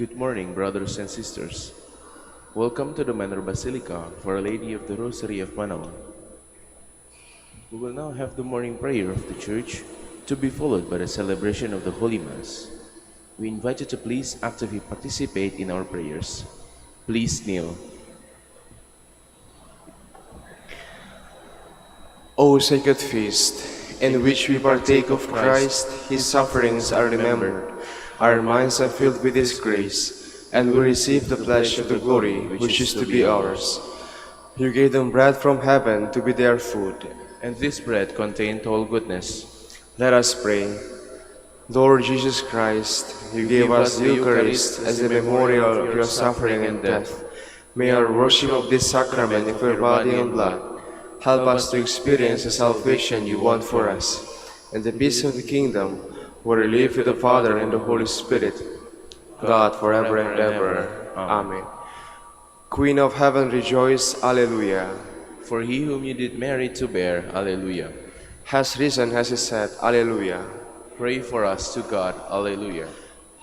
Good morning, brothers and sisters. Welcome to the Manor Basilica for Our Lady of the Rosary of Manaoag. We will now have the morning prayer of the Church to be followed by the celebration of the Holy Mass. We invite you to please actively participate in our prayers. Please kneel. O sacred feast, in which we partake of Christ, his sufferings are remembered, our minds are filled with his grace, and we receive the pledge of the glory which is to be ours. You gave them bread from heaven to be their food, And this bread contained all goodness. let us pray. Lord Jesus Christ, you gave us the Eucharist as a memorial of your suffering and death. May our worship of this sacrament of your body and blood help us to experience the salvation you want for us, and the peace of the kingdom, where we live with the Father and the Holy Spirit, God forever and ever. Amen. Queen of heaven, rejoice, Alleluia. For he whom you did merit to bear, Alleluia. Has risen, has he said, Alleluia. Pray for us to God, Alleluia.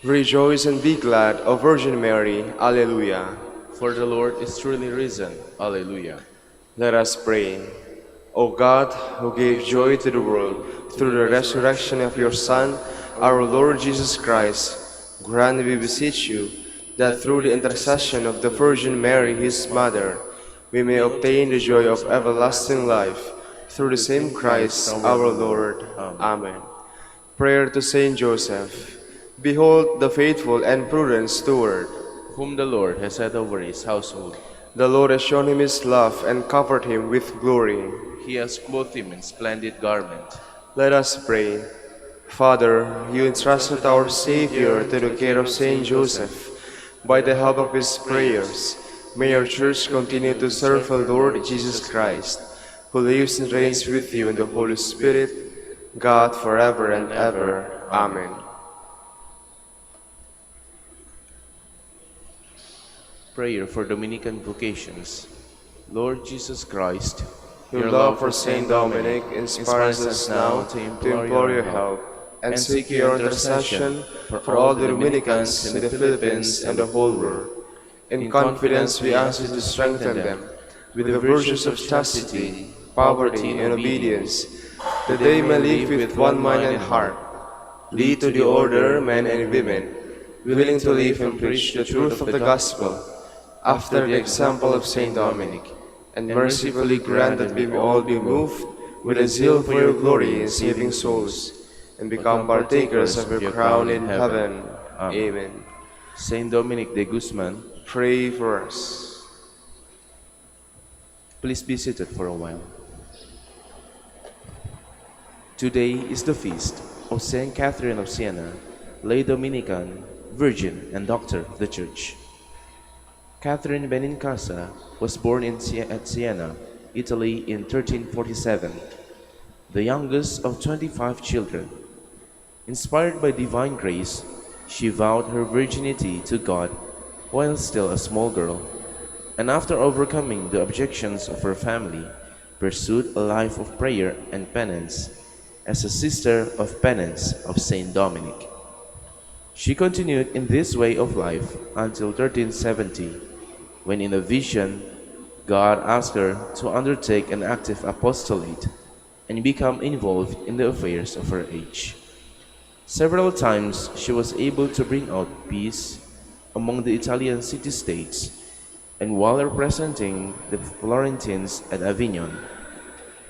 Rejoice and be glad, O Virgin Mary, Alleluia. For the Lord is truly risen, Alleluia. Let us pray. O God, who gave joy to the world through the resurrection of your Son, our Lord Jesus Christ, grant, we beseech you, that through the intercession of the Virgin Mary, his mother, we may obtain the joy of everlasting life, through the same Christ our Lord. Amen. Prayer to Saint Joseph. Behold the faithful and prudent steward, Whom the Lord has set over his household. the Lord has shown him his love and covered him with glory. He has clothed him in splendid garment. Let us pray. Father, you entrusted our Savior to the care of Saint Joseph. By the help of his prayers, may our Church continue to serve the Lord Jesus Christ, who lives and reigns with you in the Holy Spirit, God forever and ever. Amen. Prayer for Dominican vocations. Lord Jesus Christ, Your love for Saint Dominic inspires us now to implore your help and seek your intercession for all the Dominicans in the Philippines and the whole world. In confidence we ask you to strengthen them with the virtues of chastity, poverty, and obedience, that they may live with one mind and heart. Lead to the order men and women, willing to live and preach the truth of the gospel, after the example of Saint Dominic, and mercifully grant that we may all be moved with a zeal for your glory in saving souls, and become partakers of your crown in heaven. Amen. Saint Dominic de Guzman, Pray for us. please be seated for a while. Today is the feast of Saint Catherine of Siena, lay Dominican, Virgin, and Doctor of the Church. Catherine Benincasa was born at Siena, Italy in 1347, the youngest of 25 children. Inspired by divine grace, she vowed her virginity to God while still a small girl, and after overcoming the objections of her family, pursued a life of prayer and penance as a sister of penance of Saint Dominic. She continued in this way of life until 1370, when in a vision, God asked her to undertake an active apostolate and become involved in the affairs of her age. Several times she was able to bring out peace among the Italian city-states, and while representing the Florentines at Avignon,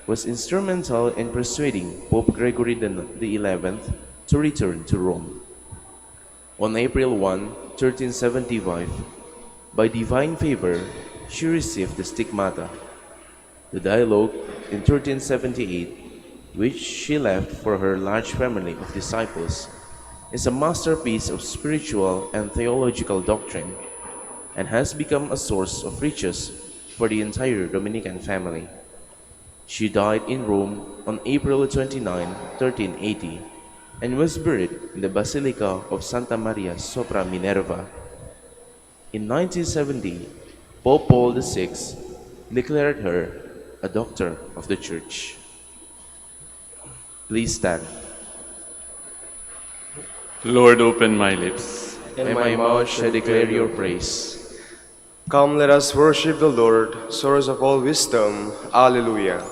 was instrumental in persuading Pope Gregory XI to return to Rome. On April 1, 1375, by divine favor, she received the stigmata. The dialogue in 1378, which she left for her large family of disciples, is a masterpiece of spiritual and theological doctrine, and has become a source of riches for the entire Dominican family. She died in Rome on April 29, 1380, and was buried in the Basilica of Santa Maria sopra Minerva. In 1970, Pope Paul VI declared her a doctor of the Church. Please stand. Lord, open my lips, and my mouth shall declare your praise. Come, let us worship the Lord, source of all wisdom. Alleluia.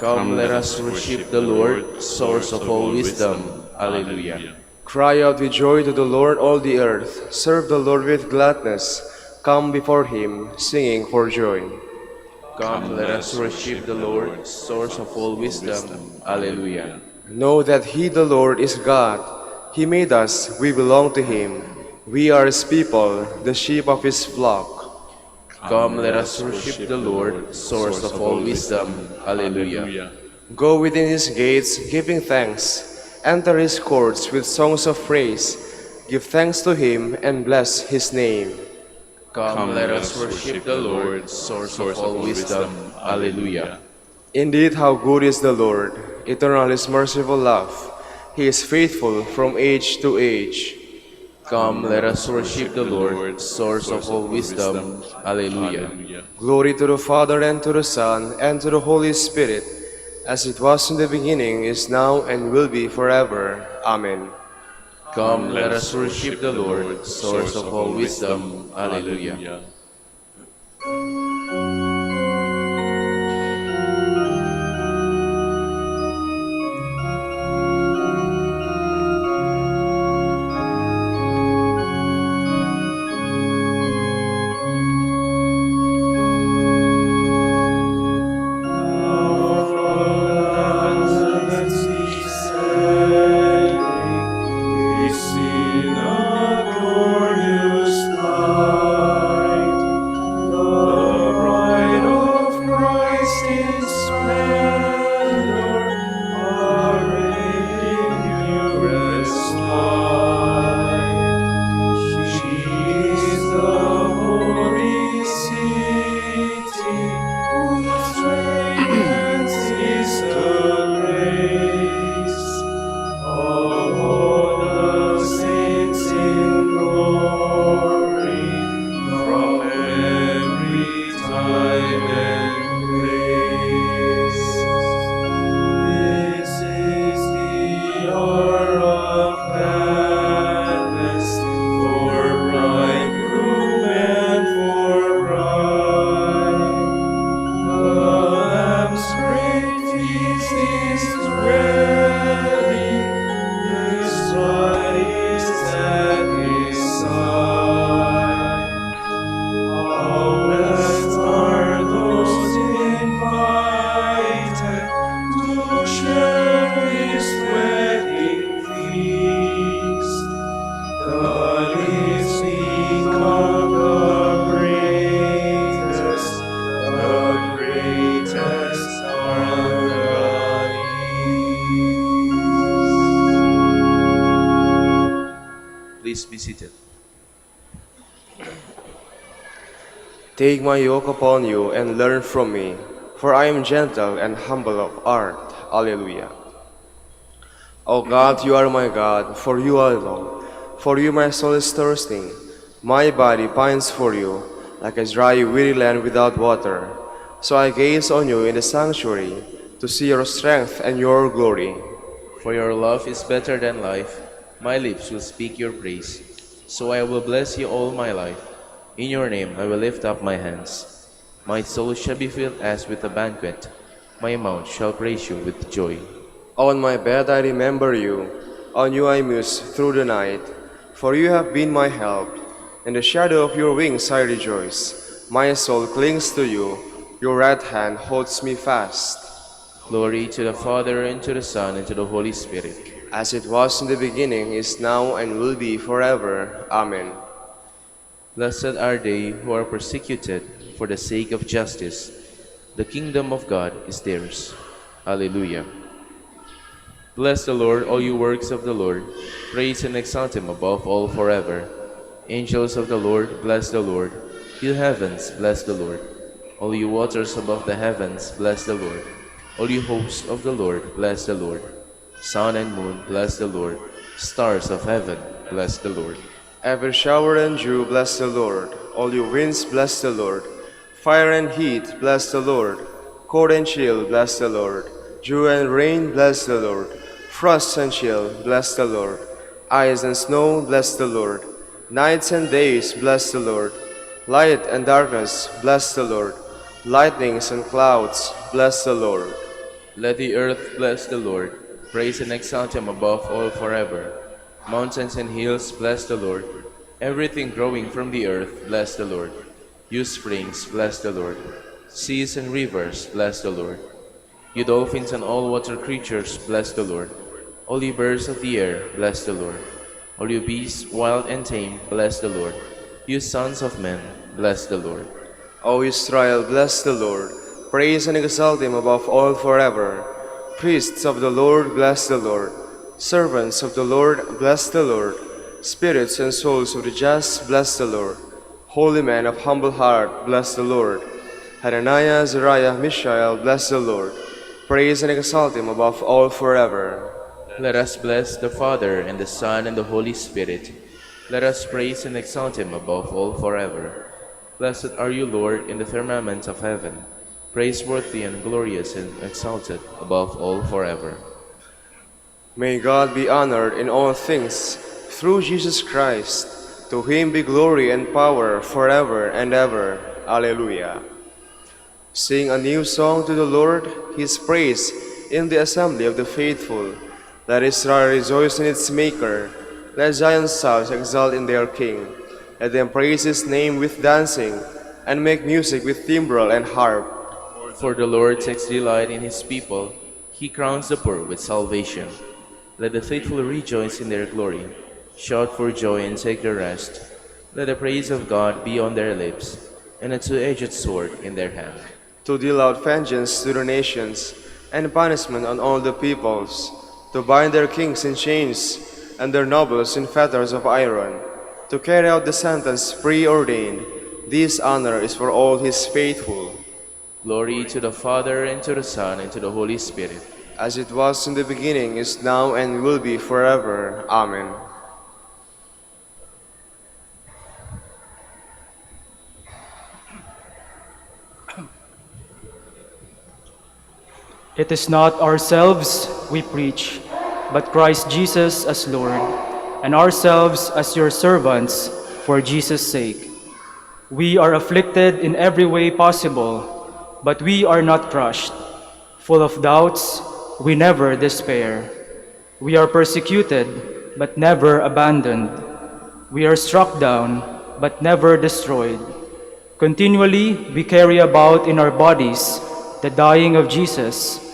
Come, let us worship the Lord, source of all wisdom. Alleluia. Cry out with joy to the Lord, all the earth. Serve the Lord with gladness. Come before him, singing for joy. Come, let us worship the Lord, source of all wisdom. Alleluia. Know that he, the Lord, is God. He made us, we belong to him. We are his people, the sheep of his flock. Come, let us worship the Lord, source of all wisdom. Alleluia. Go within his gates, giving thanks. Enter his courts with songs of praise. Give thanks to him and bless his name. Come, let us worship the Lord, source of all wisdom. Alleluia. Indeed, how good is the Lord! Eternal is merciful love. He is faithful from age to age. Come, let us worship the Lord, source of all wisdom. Alleluia. Glory to the Father, and to the Son, and to the Holy Spirit, as it was in the beginning, is now, and will be forever. Amen. Come, let us worship the Lord, source of all wisdom. Alleluia. Please be seated. Take my yoke upon you and learn from me, for I am gentle and humble of heart. Alleluia. O God, you are my God, for you alone. For you my soul is thirsting. My body pines for you, like a dry, weary land without water. So I gaze on you in the sanctuary, to see your strength and your glory. For your love is better than life. My lips will speak your praise. So I will bless you all my life. In your name I will lift up my hands. My soul shall be filled as with a banquet. My mouth shall praise you with joy. On my bed I remember you. On you I muse through the night. For you have been my help. In the shadow of your wings I rejoice. My soul clings to you. Your right hand holds me fast. Glory to the Father, and to the Son, and to the Holy Spirit. As it was in the beginning, is now, and will be forever. Amen. Blessed are they who are persecuted for the sake of justice. The kingdom of God is theirs. Alleluia. Bless the Lord, all you works of the Lord. Praise and exalt him above all forever. Angels of the Lord, bless the Lord. You heavens, bless the Lord. All you waters above the heavens, bless the Lord. All you hosts of the Lord, bless the Lord. Sun and moon, bless the Lord. Stars of heaven, bless the Lord. Every shower and dew, bless the Lord. All you winds, bless the Lord. Fire and heat, bless the Lord. Cold and chill, bless the Lord. Dew and rain, bless the Lord. Frost and chill, bless the Lord. Ice and snow, bless the Lord. Nights and days, bless the Lord. Light and darkness, bless the Lord. Lightnings and clouds, bless the Lord. Let the earth bless the Lord. Praise and exalt him above all forever. Mountains and hills, bless the Lord. Everything growing from the earth, bless the Lord. You springs, bless the Lord. Seas and rivers, bless the Lord. You dolphins and all water creatures, bless the Lord. All you birds of the air, bless the Lord. All you beasts, wild and tame, bless the Lord. You sons of men, bless the Lord. O Israel, bless the Lord. Praise and exalt him above all forever. Priests of the Lord, bless the Lord. Servants of the Lord, bless the Lord. Spirits and souls of the just, bless the Lord. Holy men of humble heart, bless the Lord. Hananiah, Azariah, Mishael, bless the Lord. Praise and exalt him above all forever. Let us bless the Father, and the Son, and the Holy Spirit. Let us praise and exalt him above all forever. Blessed are you, Lord, in the firmament of heaven, praiseworthy and glorious and exalted above all forever. May God be honored in all things through Jesus Christ. To him be glory and power forever and ever. Alleluia. Sing a new song to the Lord, his praise in the assembly of the faithful. Let Israel rejoice in its Maker. Let Zion's house exult in their King. Let them praise his name with dancing, and make music with timbrel and harp. For the Lord takes delight in his people. He crowns the poor with salvation. Let the faithful rejoice in their glory. Shout for joy and take their rest. Let the praise of God be on their lips, and a two-edged sword in their hand. To deal out vengeance to the nations, and punishment on all the peoples. To bind their kings in chains, and their nobles in fetters of iron. To carry out the sentence preordained. This honor is for all his faithful. Glory to the Father, and to the Son, and to the Holy Spirit. As it was in the beginning, is now, and will be forever. Amen. It is not ourselves we preach, but Christ Jesus as Lord, and ourselves as your servants for Jesus' sake. We are afflicted in every way possible, but we are not crushed. Full of doubts, we never despair. We are persecuted, but never abandoned. We are struck down, but never destroyed. Continually, we carry about in our bodies the dying of Jesus,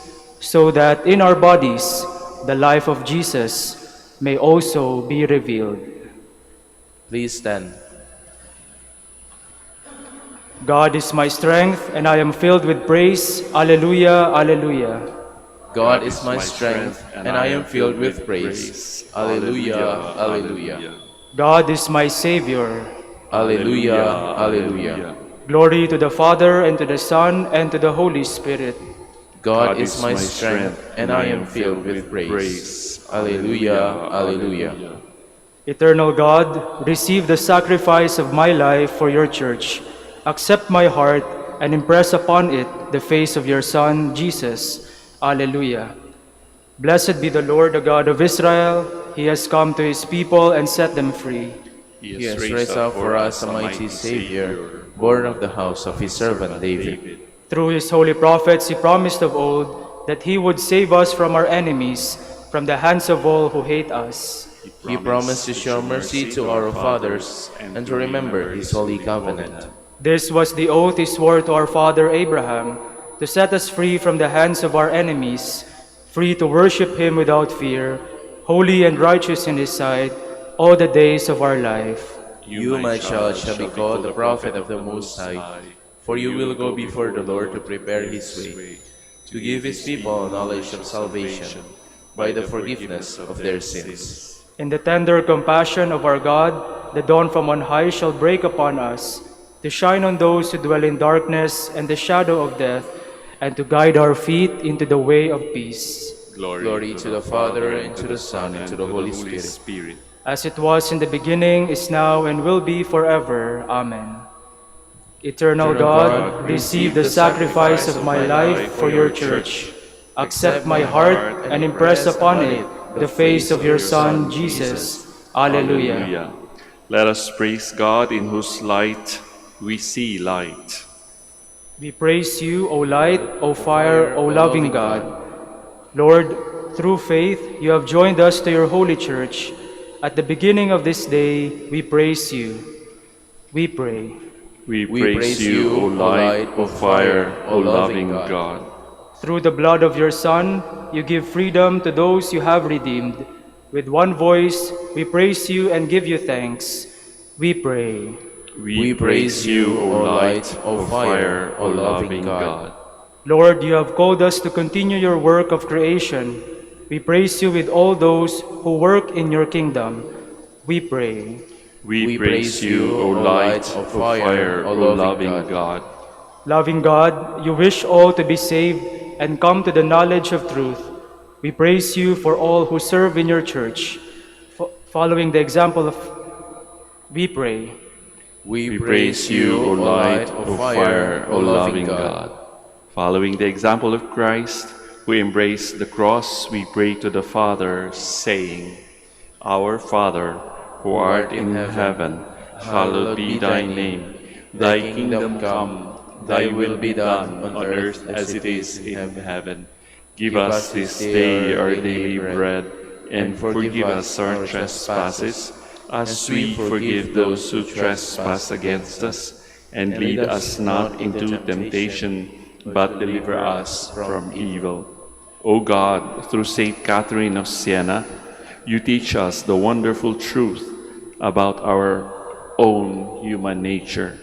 so that in our bodies the life of Jesus may also be revealed. Please stand. God is my strength, and I am filled with praise. Alleluia, alleluia. God is my strength, and I am filled with praise. Alleluia, alleluia. God is my Savior. Alleluia, alleluia. Glory to the Father, and to the Son, and to the Holy Spirit. God is my strength, and I am filled with praise. Alleluia, alleluia. Eternal God, receive the sacrifice of my life for your church. Accept my heart and impress upon it the face of your Son, Jesus. Alleluia. Blessed be the Lord, the God of Israel. He has come to his people and set them free. He has raised up for us a mighty Savior, born of the house of his servant David. Through his holy prophets, he promised of old that he would save us from our enemies, from the hands of all who hate us. He promised to show mercy to our fathers and to remember his holy covenant. This was the oath he swore to our father Abraham, to set us free from the hands of our enemies, free to worship him without fear, holy and righteous in his sight, all the days of our life. You, my child, shall be called the prophet of the Most High, for you will go before the Lord to prepare his way, to give his people knowledge of salvation, by the forgiveness of their sins. In the tender compassion of our God, the dawn from on high shall break upon us, to shine on those who dwell in darkness and the shadow of death, and to guide our feet into the way of peace. Glory to the Father, and to the Son, and to the Holy Spirit. As it was in the beginning, is now, and will be forever. Amen. Eternal God, receive the sacrifice of my life for your church. Accept my heart and impress upon it the face of your Son, Jesus. Alleluia. Let us praise God in whose light we see light. We praise you, O light, O fire, O loving God. Lord, through faith, you have joined us to your holy church. At the beginning of this day, we praise you. We pray. We praise you, O light, O fire, O loving God. Through the blood of your Son, you give freedom to those you have redeemed. With one voice, we praise you and give you thanks. We pray. We praise you, O light, O fire, O loving God. Lord, you have called us to continue your work of creation. We praise you with all those who work in your kingdom. We pray. We praise you, O light, O fire, O loving God. Loving God, you wish all to be saved and come to the knowledge of truth. We praise you for all who serve in your church. Following the example of, we pray. We praise you, O light, O fire, O loving God. Following the example of Christ, who embraced the cross, we pray to the Father, saying, Our Father, who art in heaven, hallowed be thy name. Thy kingdom come, thy will be done on earth as it is in heaven. Give us this day our daily bread, and forgive us our trespasses, as we forgive those who trespass against us. And lead us not into temptation, but deliver us from evil. O God, through Saint Catherine of Siena, you teach us the wonderful truth about our own human nature,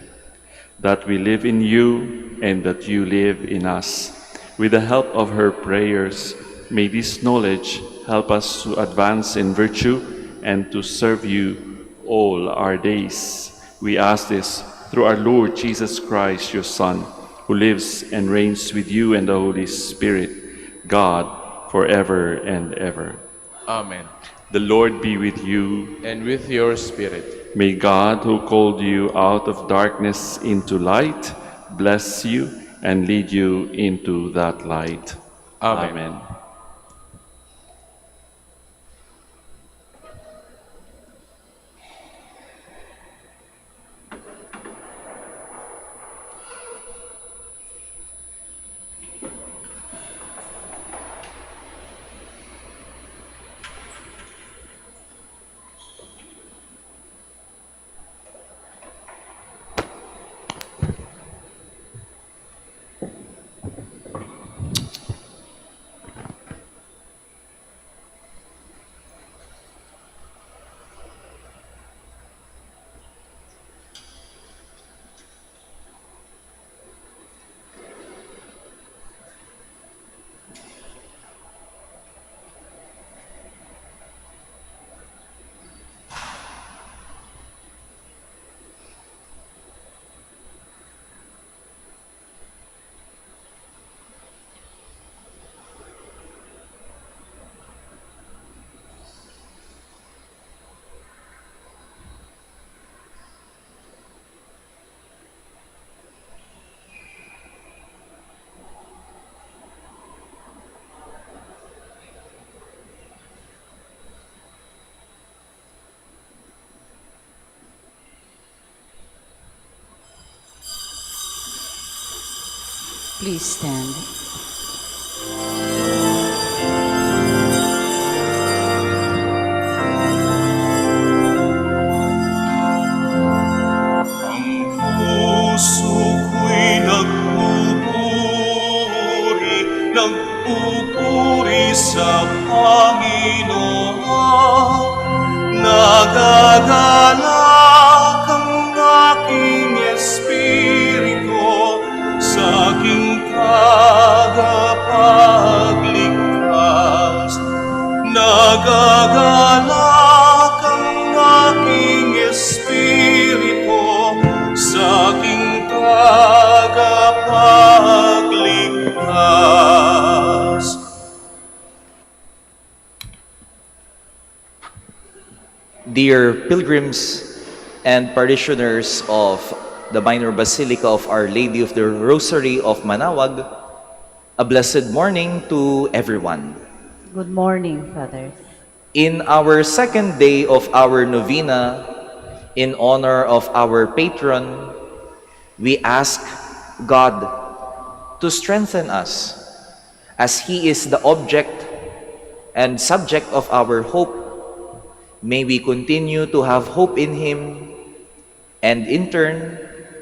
that we live in you and that you live in us. With the help of her prayers, may this knowledge help us to advance in virtue and to serve you all our days. We ask this through our Lord Jesus Christ, your Son, who lives and reigns with you and the Holy Spirit, God, forever and ever. Amen. The Lord be with you. And with your spirit. May God, who called you out of darkness into light, bless you and lead you into that light. Amen. Amen. Please stand. Puso ko'y nagpupuri sa Panginoon. Nagagalak ang aking espiritu sa aking tagapagligtas. Nagagalak ang aking espiritu sa aking tagapagligtas. Dear pilgrims and parishioners of the Minor Basilica of Our Lady of the Rosary of Manaoag, a blessed morning to everyone. Good morning, Father. In our second day of our novena, In honor of our patron, we ask God to strengthen us as He is the object and subject of our hope. May we continue to have hope in Him and in turn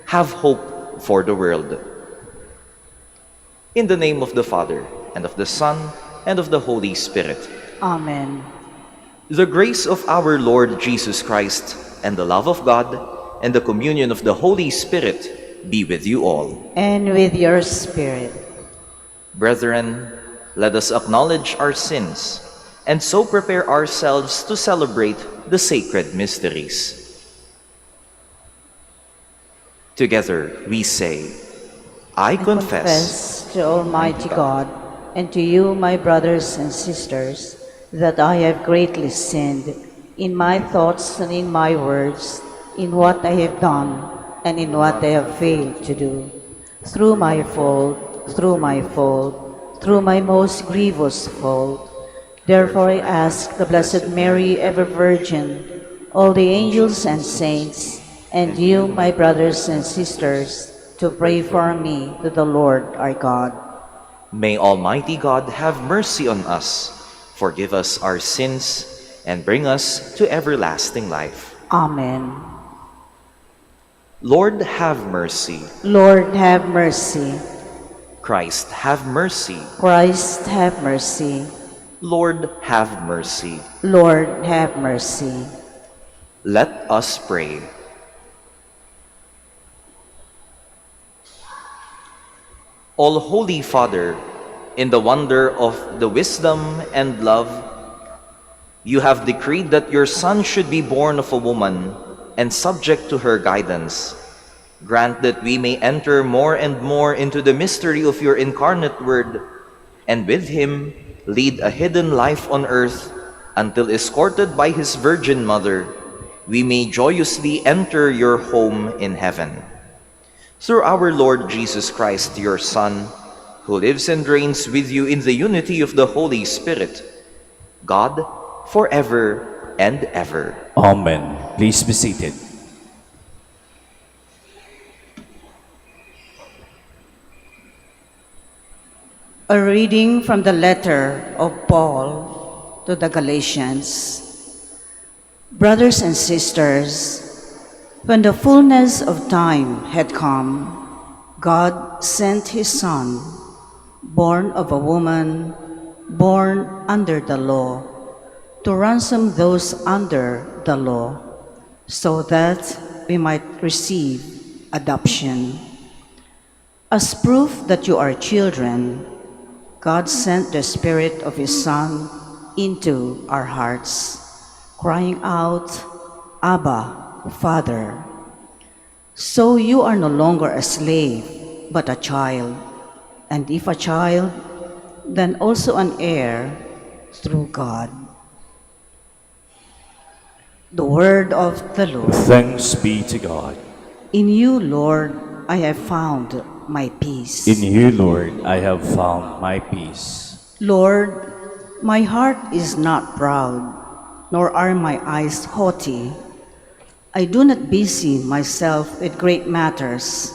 have hope for the world. In the name of the Father, and of the Son, and of the Holy Spirit. Amen. The grace of our Lord Jesus Christ, and the love of God, and the communion of the Holy Spirit be with you all. And with your spirit. Brethren, let us acknowledge our sins, and so prepare ourselves to celebrate the sacred mysteries. Together we say, I confess to Almighty God and to you, my brothers and sisters, that I have greatly sinned in my thoughts and in my words, in what I have done and in what I have failed to do, through my fault, through my most grievous fault. Therefore I ask the Blessed Mary, ever Virgin, all the angels and saints, and you, my brothers and sisters, to pray for me to the Lord our God. May Almighty God have mercy on us, forgive us our sins, and bring us to everlasting life. Amen. Lord, have mercy. Lord, have mercy. Christ, have mercy. Christ, have mercy. Lord, have mercy. Lord, have mercy. Let us pray. All Holy Father, in the wonder of the wisdom and love, you have decreed that your Son should be born of a woman and subject to her guidance. Grant that we may enter more and more into the mystery of your incarnate Word, and with Him lead a hidden life on earth until, escorted by His Virgin Mother, we may joyously enter your home in heaven. Through our Lord Jesus Christ, your Son, who lives and reigns with you in the unity of the Holy Spirit, God, forever and ever. Amen. Please be seated. A reading from the letter of Paul to the Galatians. Brothers and sisters, when the fullness of time had come, God sent His Son, born of a woman, born under the law, to ransom those under the law, so that we might receive adoption. As proof that you are children, God sent the Spirit of His Son into our hearts, crying out, Abba, Father. So you are no longer a slave, but a child, and if a child, then also an heir through God. The word of the Lord. Thanks be to God. In you, Lord, I have found my peace. In you, Lord, I have found my peace. Lord, my heart is not proud, nor are my eyes haughty. I do not busy myself with great matters,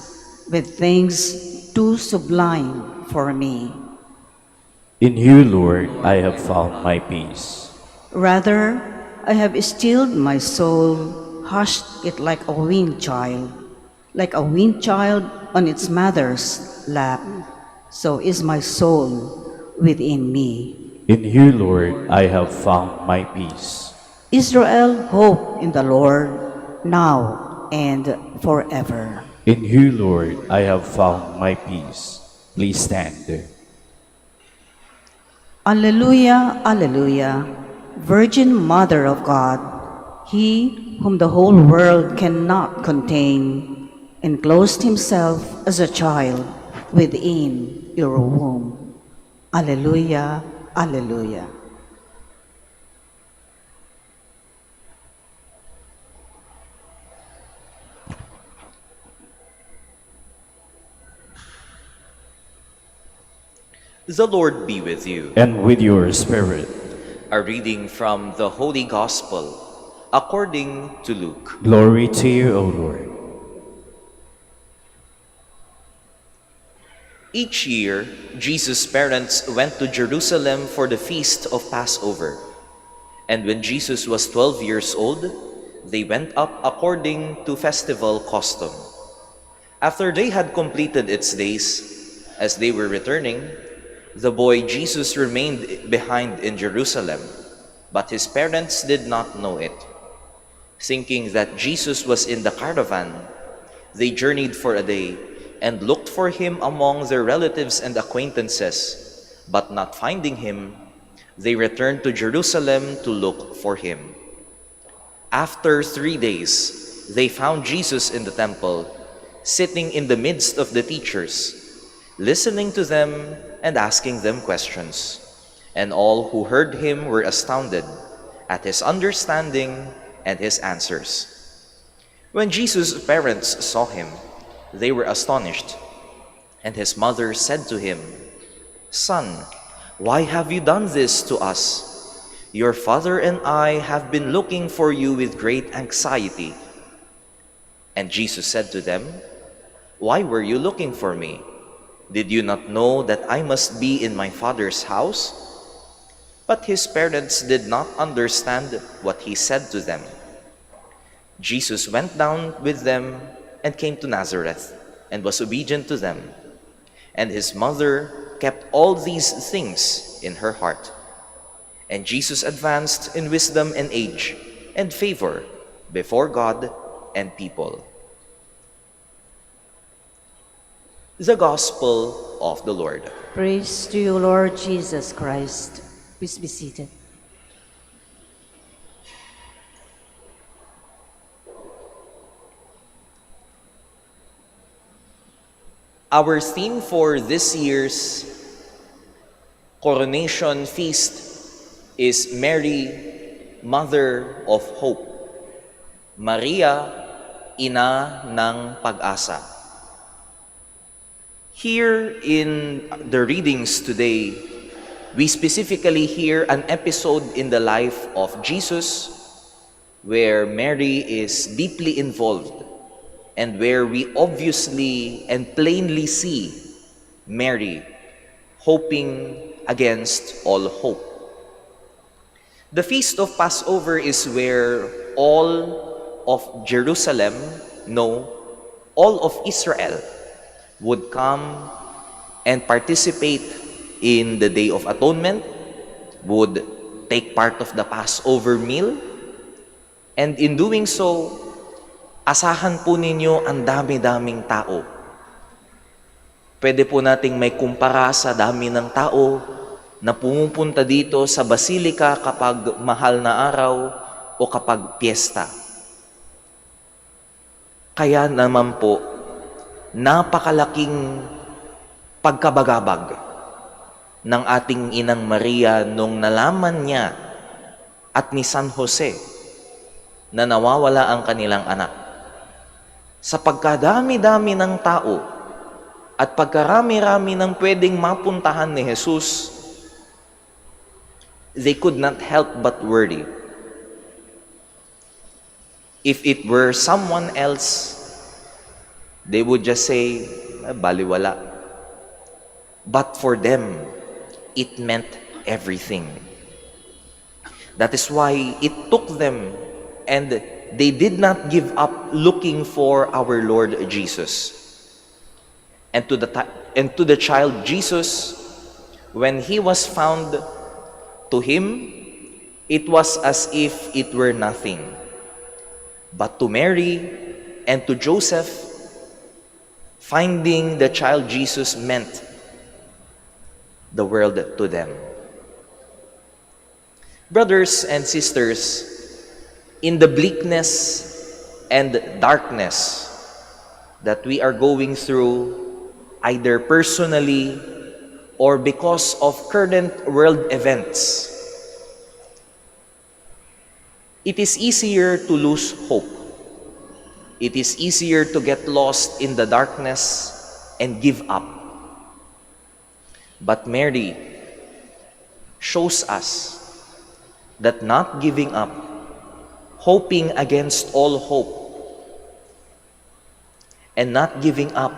with things too sublime for me. In you, Lord, I have found my peace. Rather, I have stilled my soul, hushed it like a weaned child on its mother's lap. So is my soul within me. In you, Lord, I have found my peace. Israel, hope in the Lord, now and forever. In you, Lord, I have found my peace. Please stand. Alleluia, alleluia. Virgin Mother of God, He whom the whole world cannot contain, enclosed Himself as a child within your womb. Alleluia, alleluia. The Lord be with you. And with your spirit. A reading from the Holy Gospel according to Luke. Glory to you, O Lord. Each year, Jesus' parents went to Jerusalem for the feast of Passover. And when Jesus was 12 years old, they went up according to festival custom. After they had completed its days, as they were returning, the boy Jesus remained behind in Jerusalem, but his parents did not know it. Thinking that Jesus was in the caravan, they journeyed for a day and looked for him among their relatives and acquaintances, but not finding him, they returned to Jerusalem to look for him. After 3 days, they found Jesus in the temple, sitting in the midst of the teachers, listening to them and asking them questions. And all who heard him were astounded at his understanding and his answers. When Jesus' parents saw him, they were astonished. And his mother said to him, "Son, why have you done this to us? Your father and I have been looking for you with great anxiety." And Jesus said to them, "Why were you looking for me? Did you not know that I must be in my Father's house?" But his parents did not understand what he said to them. Jesus went down with them and came to Nazareth and was obedient to them. And his mother kept all these things in her heart. And Jesus advanced in wisdom and age and favor before God and people. The Gospel of the Lord. Praise to you, Lord Jesus Christ. Please be seated. Our theme for this year's coronation feast is Mary, Mother of Hope. Maria, Ina ng Pag-asa. Here in the readings today, we specifically hear an episode in the life of Jesus where Mary is deeply involved and where we obviously and plainly see Mary hoping against all hope. The Feast of Passover is where all of Jerusalem, no, all of Israel would come and participate in the Day of Atonement, would take part of the Passover meal, and in doing so, asahan po ninyo ang dami-daming tao. Pwede po nating may kumpara sa dami ng tao na pumupunta dito sa Basilika kapag mahal na araw o kapag piyesta. Kaya naman po, napakalaking pagkabagabag ng ating Inang Maria nung nalaman niya at ni San Jose na nawawala ang kanilang anak. Sa pagkadami-dami ng tao at pagkarami-rami ng pwedeng mapuntahan ni Jesus, they could not help but worry. If it were someone else, they would just say, baliwala. But for them, it meant everything. That is why it took them, and they did not give up looking for our Lord Jesus. And to the child Jesus, when he was found, to him, it was as if it were nothing. But to Mary and to Joseph, finding the child Jesus meant the world to them. Brothers and sisters, in the bleakness and darkness that we are going through, either personally or because of current world events, it is easier to lose hope. It is easier to get lost in the darkness and give up. But Mary shows us that not giving up, hoping against all hope, and not giving up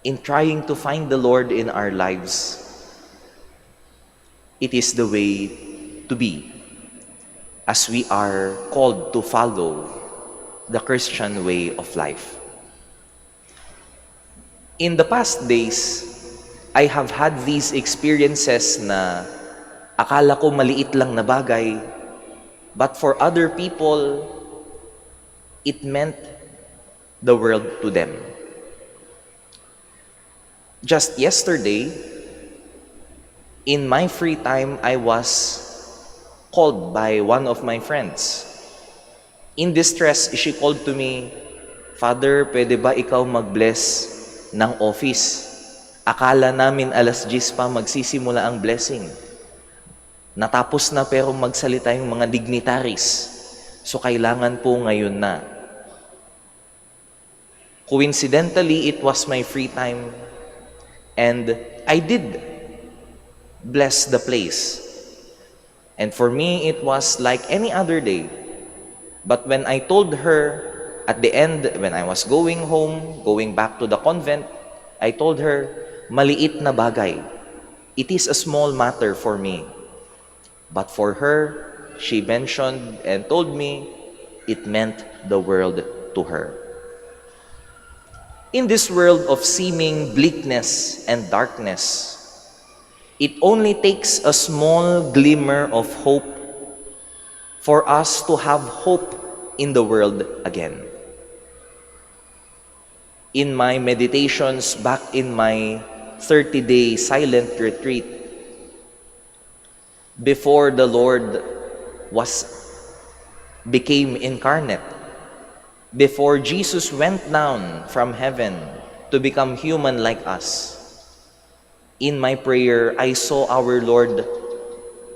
in trying to find the Lord in our lives. It is the way to be, as we are called to follow the Christian way of life. In the past days, I have had these experiences na akala ko maliit lang na bagay, but for other people, it meant the world to them. Just yesterday, in my free time, I was called by one of my friends. In distress, she called to me, "Father, pwede ba ikaw mag-bless ng office? Akala namin alas 10 pa magsisimula ang blessing. Natapos na pero magsalita yung mga dignitaries. So kailangan po ngayon na." Coincidentally, it was my free time and I did bless the place. And for me, it was like any other day. But when I told her at the end, when I was going home, going back to the convent, I told her, maliit na bagay. It is a small matter for me. But for her, she mentioned and told me it meant the world to her. In this world of seeming bleakness and darkness, it only takes a small glimmer of hope for us to have hope in the world again. In my meditations back in my 30-day silent retreat, before the Lord became incarnate, before Jesus went down from heaven to become human like us, in my prayer, I saw our Lord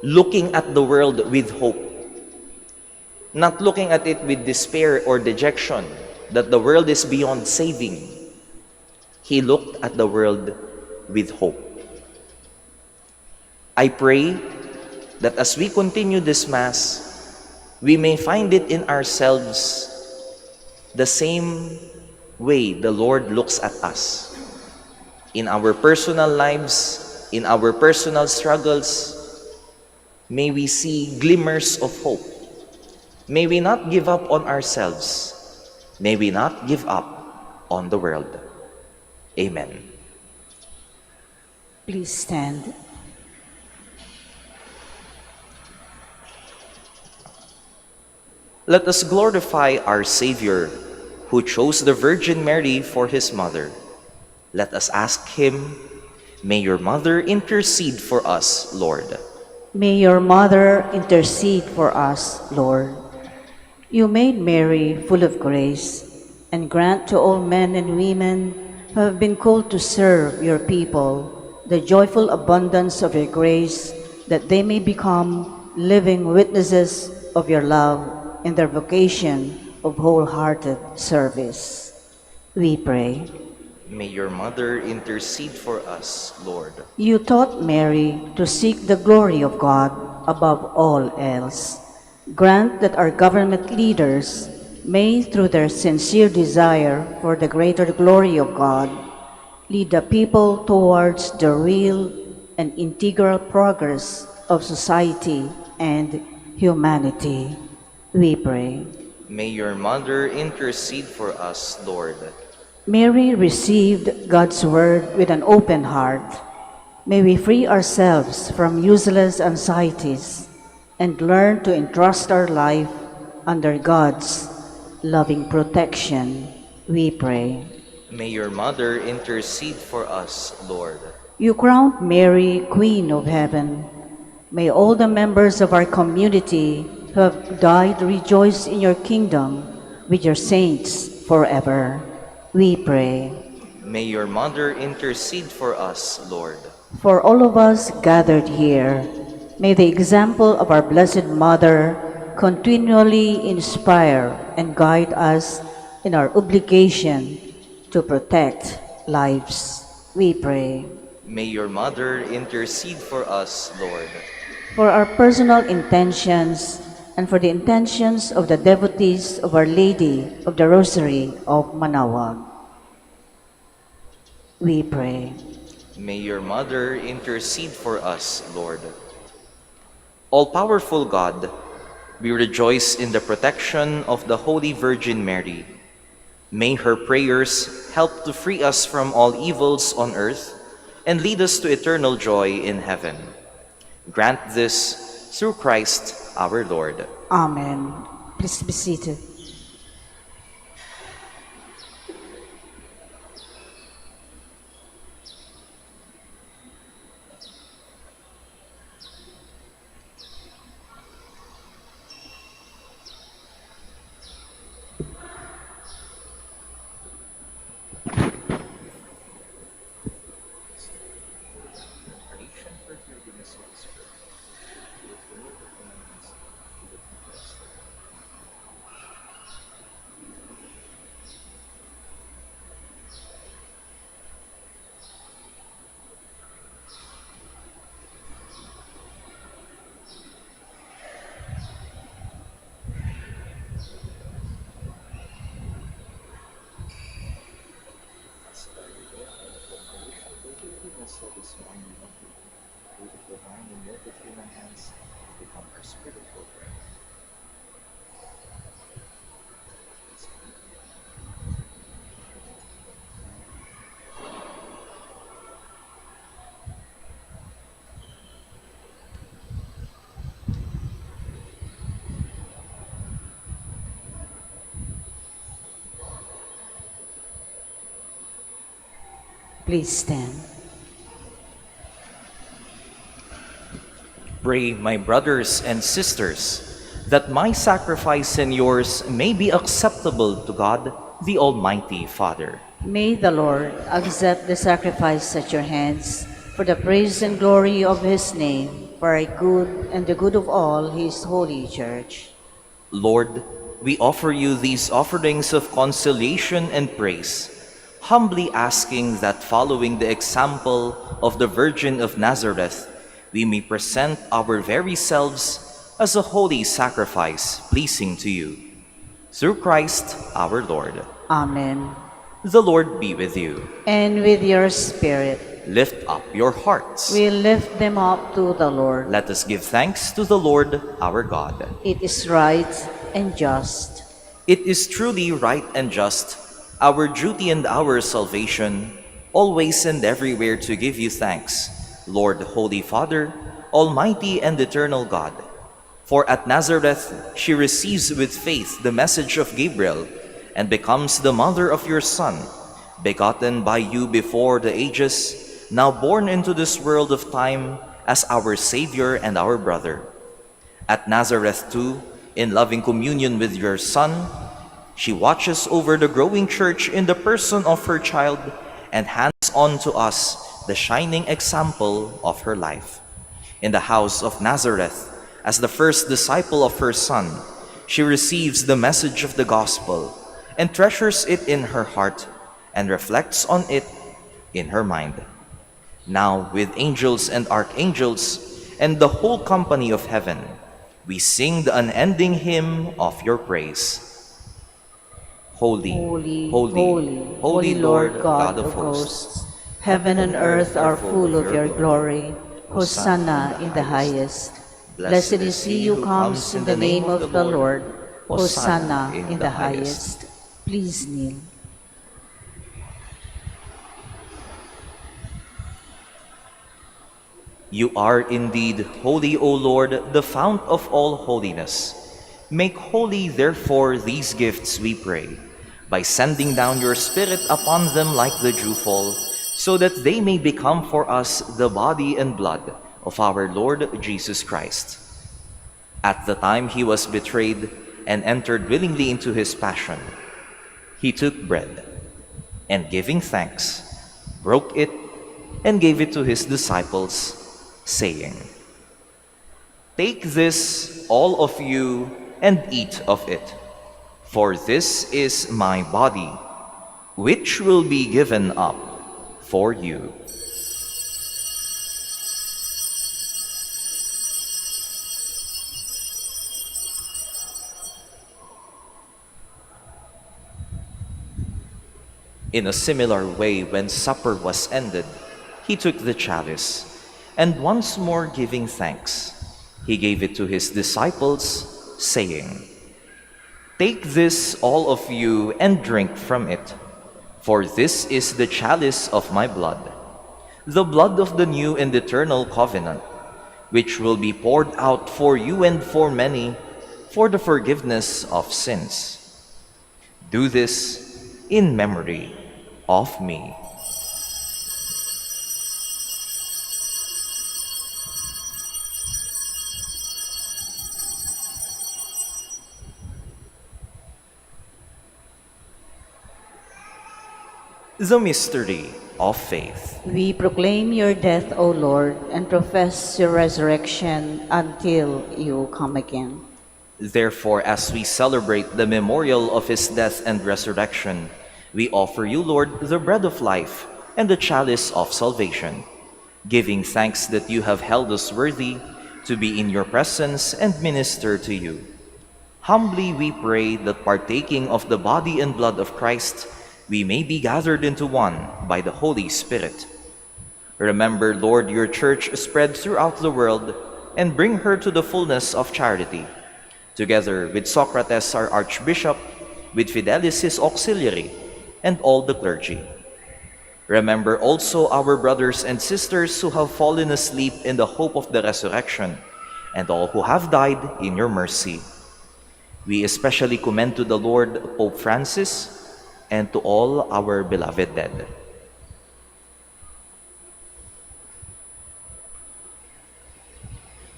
looking at the world with hope. Not looking at it with despair or dejection, that the world is beyond saving. He looked at the world with hope. I pray that as we continue this Mass, we may find it in ourselves the same way the Lord looks at us. In our personal lives, in our personal struggles, may we see glimmers of hope. May we not give up on ourselves. May we not give up on the world. Amen. Please stand. Let us glorify our Savior, who chose the Virgin Mary for His mother. Let us ask Him, may your mother intercede for us, Lord. May your mother intercede for us, Lord. You made Mary full of grace, and grant to all men and women who have been called to serve your people the joyful abundance of your grace, that they may become living witnesses of your love in their vocation of wholehearted service. We pray. May your mother intercede for us, Lord. You taught Mary to seek the glory of God above all else. Grant that our government leaders may, through their sincere desire for the greater glory of God, lead the people towards the real and integral progress of society and humanity. We pray. May your mother intercede for us, Lord. Mary received God's word with an open heart. May we free ourselves from useless anxieties and learn to entrust our life under God's loving protection. We pray. May your mother intercede for us, Lord. You crowned Mary Queen of Heaven. May all the members of our community who have died rejoice in your kingdom with your saints forever. We pray. May your mother intercede for us, Lord. For all of us gathered here, may the example of our Blessed Mother continually inspire and guide us in our obligation to protect lives. We pray. May your mother intercede for us, Lord. For our personal intentions and for the intentions of the devotees of Our Lady of the Rosary of Manaoag. We pray. May your mother intercede for us, Lord. All-powerful God, we rejoice in the protection of the Holy Virgin Mary. May her prayers help to free us from all evils on earth and lead us to eternal joy in heaven. Grant this through Christ our Lord. Amen. Please be seated. Please stand. Pray, my brothers and sisters, that my sacrifice and yours may be acceptable to God, the Almighty Father. May the Lord accept the sacrifice at your hands for the praise and glory of his name, for our good and the good of all his holy church. Lord, we offer you these offerings of consolation and praise, humbly asking that following the example of the Virgin of Nazareth, we may present our very selves as a holy sacrifice pleasing to you. Through Christ our Lord. Amen. The Lord be with you. And with your spirit, Lift up your hearts. we lift them up to the Lord. Let us give thanks to the Lord our God. It is right and just. It is truly right and just, our duty and our salvation, always and everywhere to give you thanks, Lord, Holy Father, Almighty and eternal God. For at Nazareth she receives with faith the message of Gabriel and becomes the mother of your Son, begotten by you before the ages, now born into this world of time as our Savior and our brother. At Nazareth too, in loving communion with your Son, she watches over the growing church in the person of her child and hands on to us the shining example of her life. In the house of Nazareth, as the first disciple of her Son, she receives the message of the gospel and treasures it in her heart and reflects on it in her mind. Now, with angels and archangels and the whole company of heaven, we sing the unending hymn of your praise. Holy, Holy, holy, holy Lord God of hosts. Heaven and earth are full of your glory. Hosanna in the highest. Blessed is he who comes in the name of the Lord. Hosanna in the highest. Please kneel. You are indeed holy, O Lord, the fount of all holiness. Make holy, therefore, these gifts, we pray, by sending down your Spirit upon them like the dewfall, so that they may become for us the body and blood of our Lord Jesus Christ. At the time he was betrayed and entered willingly into his passion, he took bread, and giving thanks, broke it, and gave it to his disciples, saying, "Take this, all of you, and eat of it, for this is my body, which will be given up for you." In a similar way, when supper was ended, he took the chalice, and once more giving thanks, he gave it to his disciples, saying, "Take this, all of you, and drink from it, for this is the chalice of my blood, the blood of the new and eternal covenant, which will be poured out for you and for many for the forgiveness of sins. Do this in memory of me." The mystery of faith. We proclaim your death, O Lord, and profess your resurrection until you come again. Therefore, as we celebrate the memorial of his death and resurrection, we offer you, Lord, the bread of life and the chalice of salvation, giving thanks that you have held us worthy to be in your presence and minister to you. Humbly we pray that partaking of the body and blood of Christ, we may be gathered into one by the Holy Spirit. Remember, Lord, your church spread throughout the world, and bring her to the fullness of charity, together with Socrates, our Archbishop, with Fidelis, his auxiliary, and all the clergy. Remember also our brothers and sisters who have fallen asleep in the hope of the resurrection, and all who have died in your mercy. We especially commend to the Lord Pope Francis, and to all our beloved dead.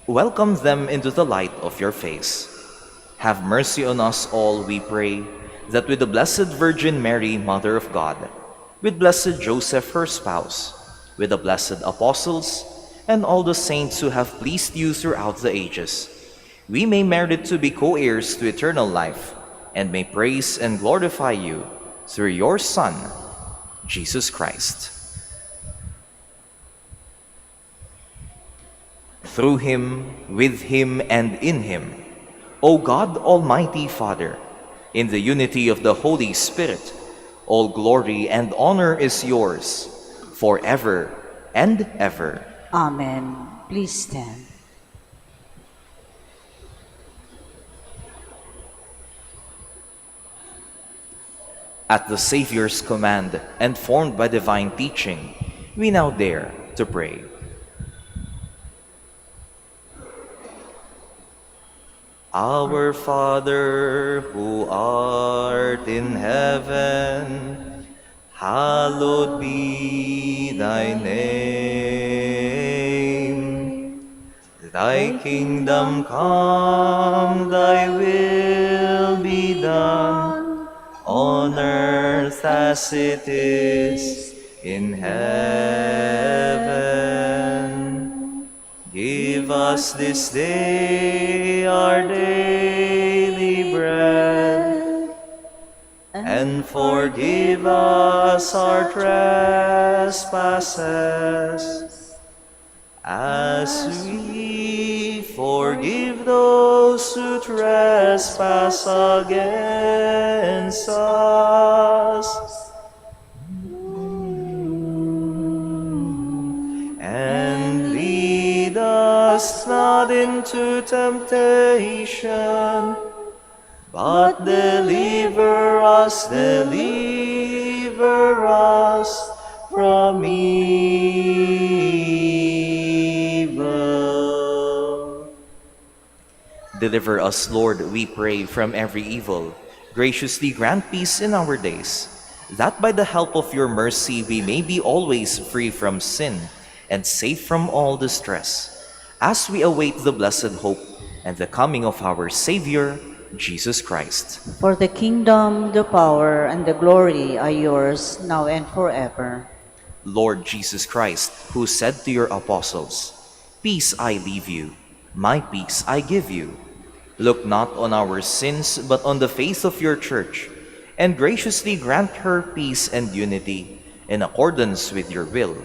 Welcome them into the light of your face. Have mercy on us all, we pray, that with the Blessed Virgin Mary, Mother of God, with Blessed Joseph, her spouse, with the blessed apostles, and all the saints who have pleased you throughout the ages, we may merit to be co-heirs to eternal life, and may praise and glorify you through your Son, Jesus Christ. Through him, with him, and in him, O God, Almighty Father, in the unity of the Holy Spirit, all glory and honor is yours, forever and ever. Amen. Please stand. At the Savior's command and formed by divine teaching, we now dare to pray. Our Father, who art in heaven, hallowed be thy name. Thy kingdom come, thy will be done, on earth as it is in heaven. Give us this day our daily bread, and forgive us our trespasses, as we forgive those who trespass against us. And lead us not into temptation, but deliver us from evil. Deliver us, Lord, we pray, from every evil. Graciously grant peace in our days, that by the help of your mercy we may be always free from sin and safe from all distress, as we await the blessed hope and the coming of our Savior, Jesus Christ. For the kingdom, the power, and the glory are yours, now and forever. Lord Jesus Christ, who said to your apostles, "Peace I leave you, my peace I give you," look not on our sins, but on the faith of your church, and graciously grant her peace and unity in accordance with your will,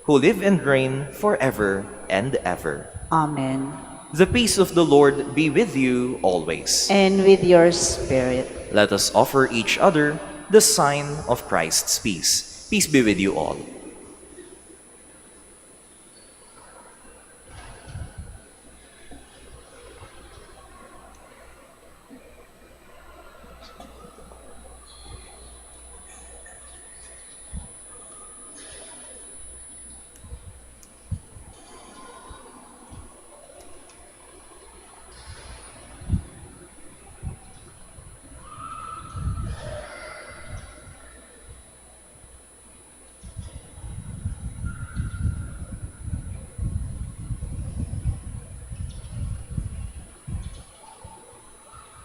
who live and reign forever and ever. Amen. The peace of the Lord be with you always. And with your spirit. Let us offer each other the sign of Christ's peace. Peace be with you all.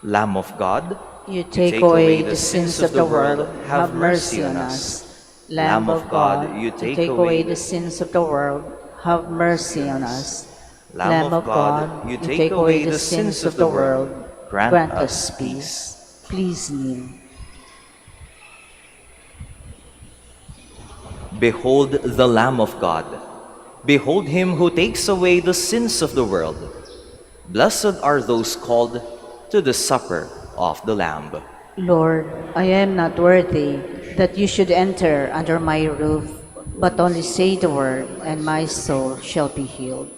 Lamb of God, You take away the sins of the world, have mercy on us. Lamb of God, you take away the sins of the world, have mercy on us. Lamb of God, you take away the sins of the world, grant us peace. Please kneel. behold the Lamb of God. Behold him who takes away the sins of the world. Blessed are those called to the supper of the Lamb. Lord, I am not worthy that you should enter under my roof, but only say the word, and my soul shall be healed.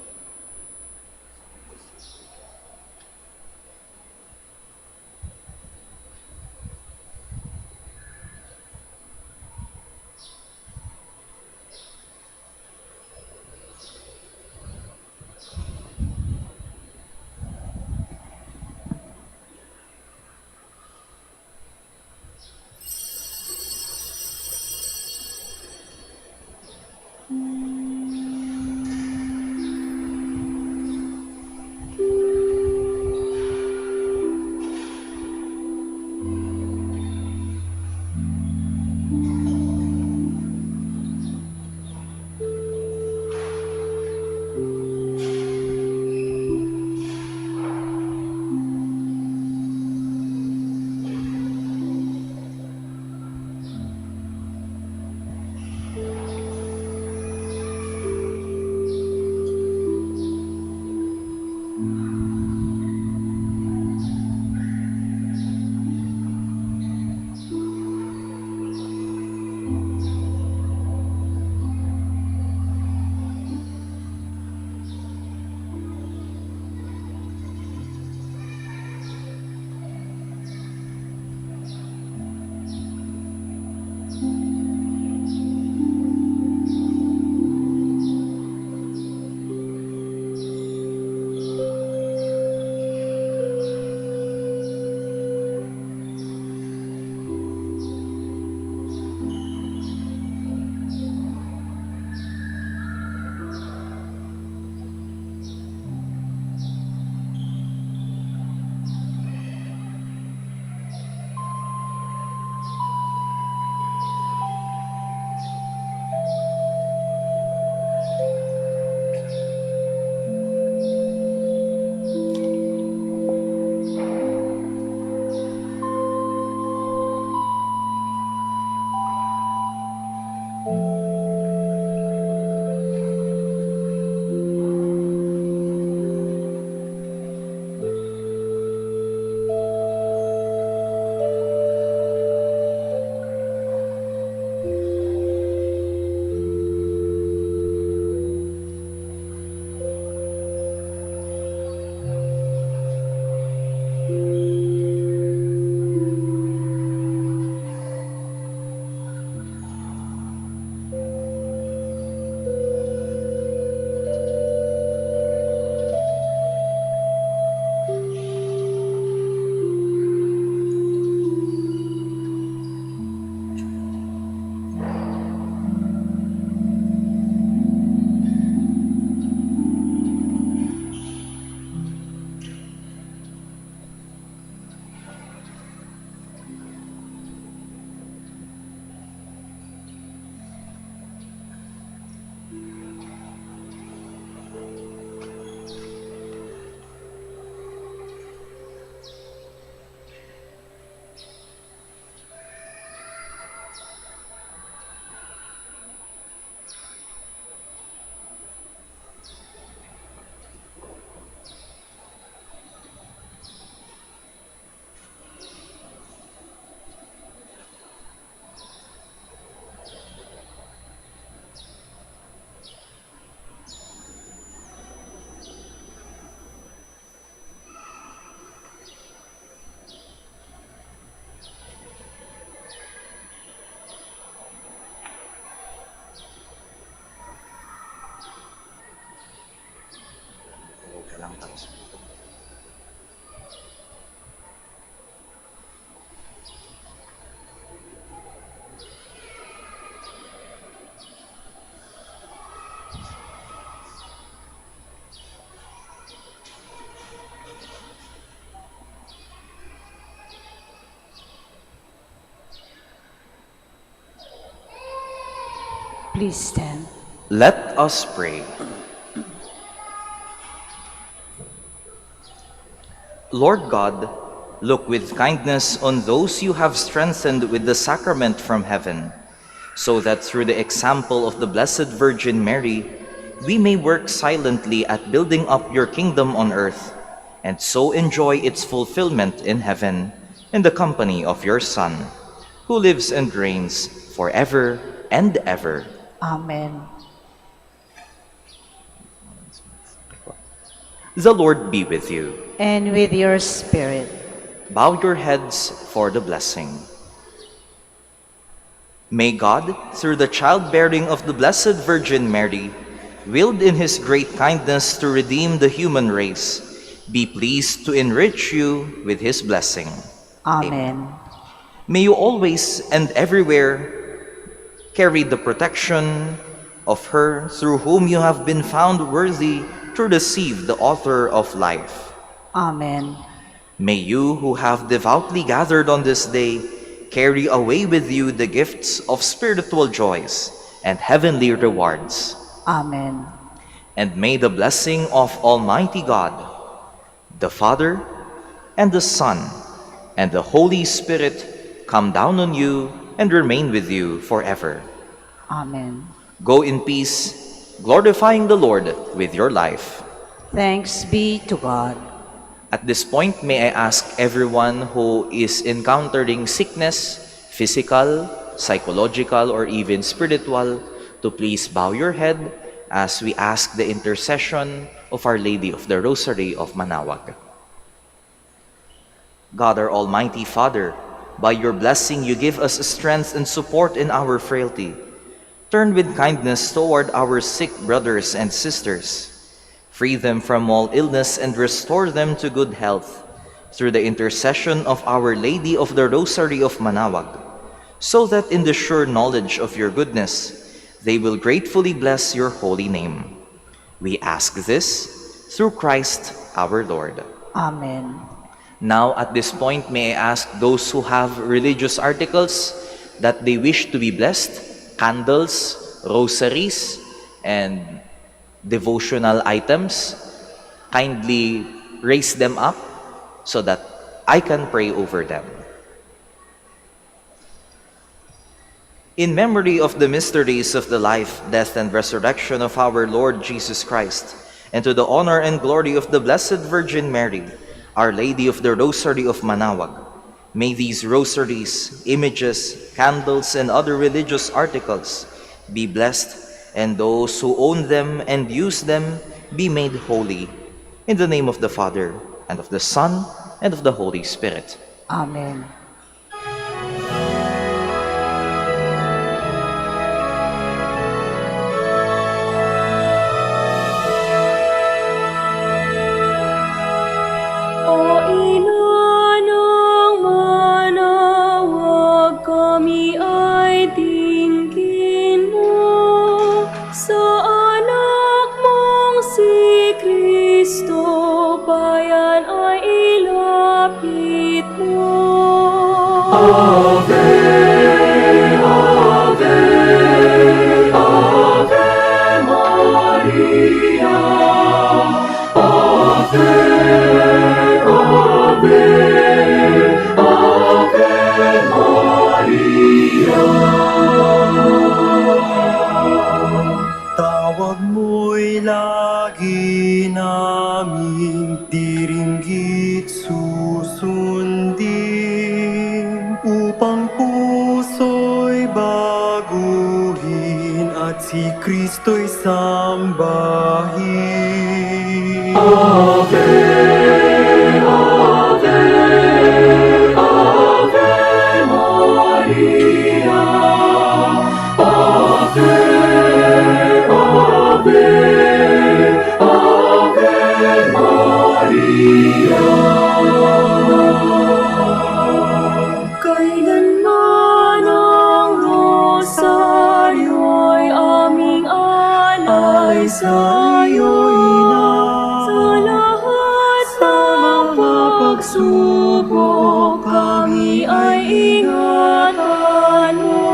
Please stand. Let us pray. Lord God, look with kindness on those you have strengthened with the sacrament from heaven, so that through the example of the Blessed Virgin Mary, we may work silently at building up your kingdom on earth, and so enjoy its fulfillment in heaven, in the company of your Son, who lives and reigns forever and ever. Amen. The Lord be with you. And with your spirit. Bow your heads for the blessing. May God, through the childbearing of the Blessed Virgin Mary, willed in his great kindness to redeem the human race, be pleased to enrich you with his blessing. Amen. May you always and everywhere carry the protection of her through whom you have been found worthy to receive the author of life. Amen. May you who have devoutly gathered on this day carry away with you the gifts of spiritual joys and heavenly rewards. Amen. And may the blessing of Almighty God, the Father, and the Son, and the Holy Spirit come down on you and remain with you forever. Amen. Go in peace, glorifying the Lord with your life. Thanks be to God. At this point, may I ask everyone who is encountering sickness, physical, psychological, or even spiritual, to please bow your head as we ask the intercession of Our Lady of the Rosary of Manaoag. God, our Almighty Father, by your blessing you give us strength and support in our frailty. Turn with kindness toward our sick brothers and sisters. Free them from all illness and restore them to good health through the intercession of Our Lady of the Rosary of Manaoag, so that in the sure knowledge of your goodness, they will gratefully bless your holy name. We ask this through Christ our Lord. Amen. Now, at this point, may I ask those who have religious articles that they wish to be blessed, candles, rosaries, and devotional items, kindly raise them up so that I can pray over them. In memory of the mysteries of the life, death, and resurrection of our Lord Jesus Christ, and to the honor and glory of the Blessed Virgin Mary, Our Lady of the Rosary of Manaoag, may these rosaries, images, candles, and other religious articles be blessed, and those who own them and use them be made holy. In the name of the Father, and of the Son, and of the Holy Spirit. Amen. O ina ng Manaoag, kami ay dinggin mo. Sa anak mong si Kristo, bayan ay ilapit mo. Ave, Ave, Ave Maria. Ave, Ave, Ave Maria. Tawag mo'y lagi naming diringgit susundin, upang puso'y baguhin at si Kristo'y sambahin. Ave, Ave, Ave Maria. Ave, Ave, Ave Maria. Kailanman ang rosaryo'y aming alay sa'yo, Ina. Sa lahat ng pagsubok, kami ay ingatan mo.